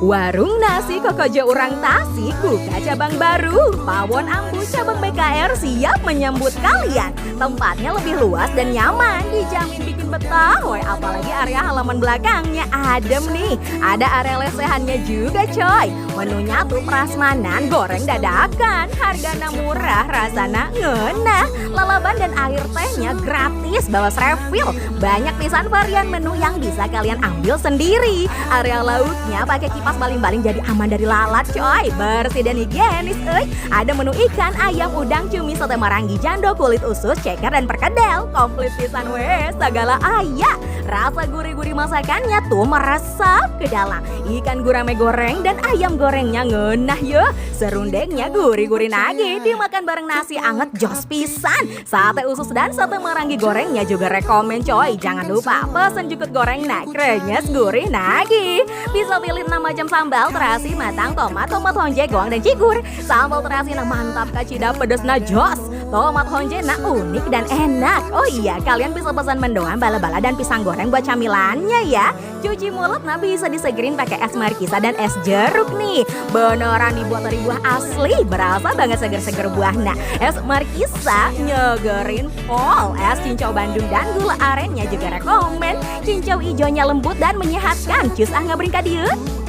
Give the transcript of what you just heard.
Warung nasi Kokojo Urang Tasik buka cabang baru. Pawon Ambu cabang BKR siap menyambut kalian. Tempatnya lebih luas dan nyaman, dijamin bikin betah. Woy, apalagi area halaman belakangnya adem nih. Ada area lesehannya juga coy. Menunya tuh prasmanan, goreng dadakan. Harganya murah, rasanya ngeunah. Lalaban dan air tehnya gratis, bawas refill. Banyak pisan varian menu yang bisa kalian ambil sendiri. Area lauknya pakai kipas baling-baling jadi aman dari lalat coy. Bersih dan higienis euy. Ada menu ikan, ayam, udang, cumi, soto marangi, jando, kulit usus, ceker dan perkedel. Komplit pisan weh, segala aya. Rasa gurih-gurih masakannya tuh meresap ke dalam. Ikan gurame goreng dan ayam gorengnya ngeunah yo. Serundengnya gurih-gurih nagi, dimakan bareng nasi anget jos pisan. Sate usus dan soto marangi gorengnya juga rekomen coy. Jangan lupa pesen jukut goreng nah krenyes gurih nagi. Bisa pilih 6 macam sambal, terasi, matang, tomat honje, goang dan cikur. Sambal terasi nah mantap, kacida pedes nah jos. Tomat honje nah unik dan enak. Oh iya, kalian bisa pesan mendoan, bala-bala dan pisang goreng buat camilannya ya. Cuci mulut nah bisa disegerin pakai es markisa dan es jeruk nih. Beneran dibuat dari buah asli, berasa banget seger-seger buah. Nah, es markisa nyegerin pol. Es cincau Bandung dan gula arennya juga rekomen. Cincau ijonya lembut dan menyehatkan. Cus ah ngabring ka dieu.